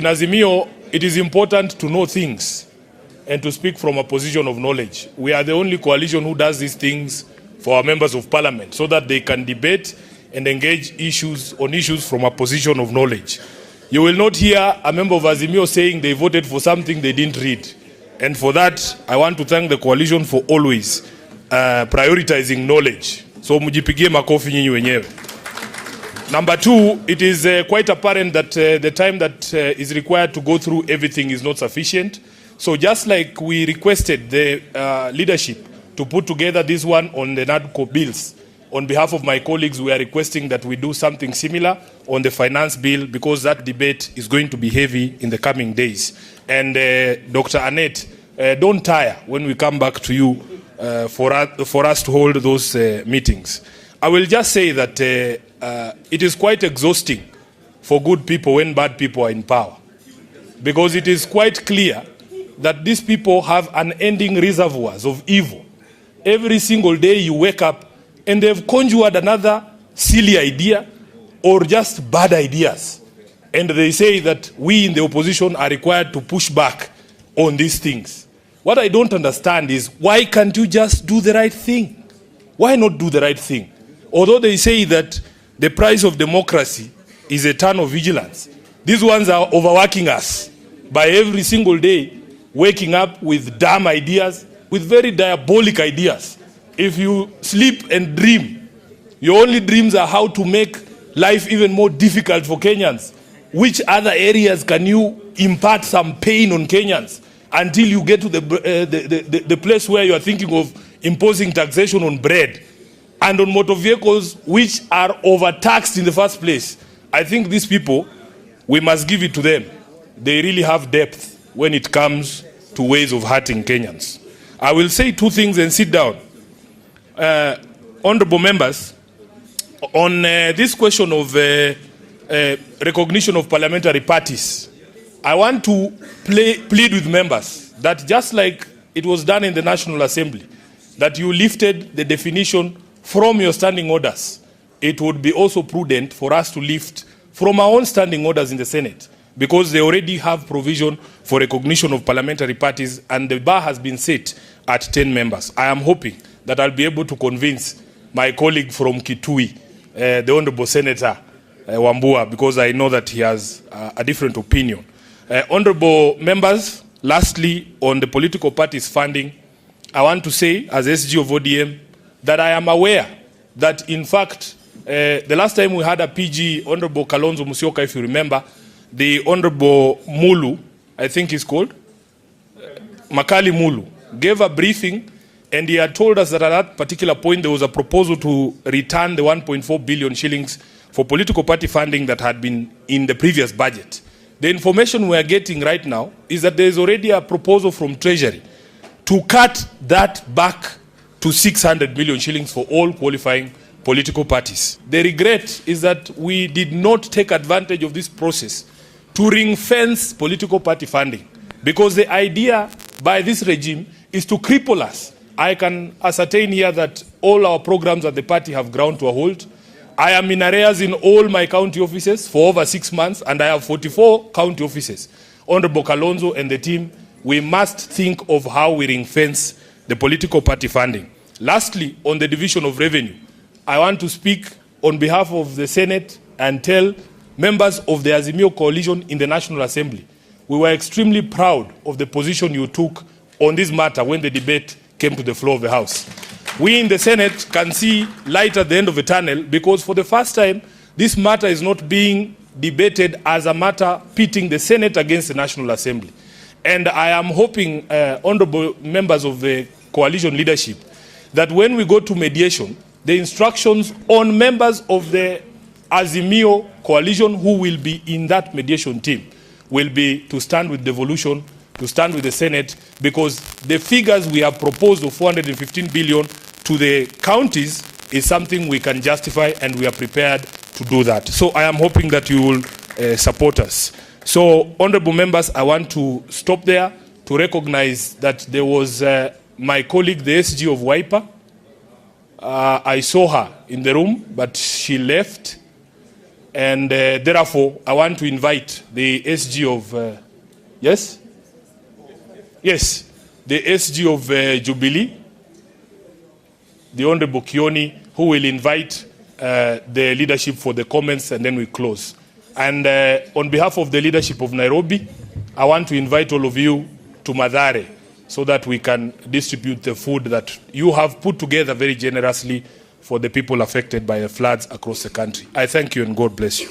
In Azimio, it is important to know things and to speak from a position of knowledge. We are the only coalition who does these things for our members of parliament so that they can debate and engage on issues from a position of knowledge. You will not hear a member of Azimio saying they voted for something they didn't read. And for that, I want to thank the coalition for always prioritizing knowledge. So mujipigie makofi nyinyi wenyewe. Number two, it is quite apparent that the time that is required to go through everything is not sufficient. So just like we requested the leadership to put together this one on the NADCO bills, on behalf of my colleagues, we are requesting that we do something similar on the finance bill because that debate is going to be heavy in the coming days. And Dr. Annette, don't tire when we come back to you for us to hold those meetings. I will just say that it is quite exhausting for good people when bad people are in power, because it is quite clear that these people have unending reservoirs of evil. Every single day you wake up and they've conjured another silly idea or just bad ideas, and they say that we in the opposition are required to push back on these things. What I don't understand is, why can't you just do the right thing? Why not do the right thing? Although they say that the price of democracy is a ton of vigilance, these ones are overworking us by every single day waking up with damn ideas, with very diabolic ideas. If you sleep and dream, your only dreams are how to make life even more difficult for Kenyans. Which other areas can you impart some pain on Kenyans until you get to the place where you are thinking of imposing taxation on bread and on motor vehicles which are overtaxed in the first place? I think these people, we must give it to them. They really have depth when it comes to ways of hurting Kenyans. I will say two things and sit down. Honorable members, on this question of recognition of parliamentary parties, I want to plead with members that just like it was done in the National Assembly, that you lifted the definition from your standing orders, it would be also prudent for us to lift from our own standing orders in the Senate, because they already have provision for recognition of parliamentary parties and the bar has been set at 10 members. I am hoping that I'll be able to convince my colleague from Kitui, the Honorable Senator Wambua, because I know that he has a different opinion. Honorable members, lastly, on the political parties funding, I want to say, as SG of ODM, that I am aware that, in fact, the last time we had a PG, Honorable Kalonzo Musyoka, if you remember, the Honorable Mulu, I think he's called, Makali Mulu, gave a briefing, and he had told us that at that particular point there was a proposal to return the 1.4 billion shillings for political party funding that had been in the previous budget. The information we are getting right now is that there is already a proposal from Treasury to cut that back to 600 million shillings for all qualifying political parties. The regret is that we did not take advantage of this process to ring-fence political party funding, because the idea by this regime is to cripple us. I can ascertain here that all our programs at the party have ground to a halt. I am in arrears in all my county offices for over 6 months, and I have 44 county offices. Honorable Kalonzo and the team, we must think of how we ring-fence the political party funding. Lastly, on the division of revenue, I want to speak on behalf of the Senate and tell members of the Azimio coalition in the National Assembly, we were extremely proud of the position you took on this matter when the debate came to the floor of the House. We in the Senate can see light at the end of the tunnel, because for the first time, this matter is not being debated as a matter pitting the Senate against the National Assembly. And I am hoping, honorable members of the coalition leadership, that when we go to mediation, the instructions on members of the Azimio coalition who will be in that mediation team will be to stand with devolution, to stand with the Senate, because the figures we have proposed of 415 billion to the counties is something we can justify, and we are prepared to do that. So I am hoping that you will support us. So, honorable members, I want to stop there to recognize that there was my colleague, the SG of Wiper. I saw her in the room, but she left. And therefore, I want to invite the SG of, yes? Yes, the SG of Jubilee, the Honorable Kioni, who will invite the leadership for the comments, and then we close. And on behalf of the leadership of Nairobi, I want to invite all of you to Mathare so that we can distribute the food that you have put together very generously for the people affected by the floods across the country. I thank you and God bless you.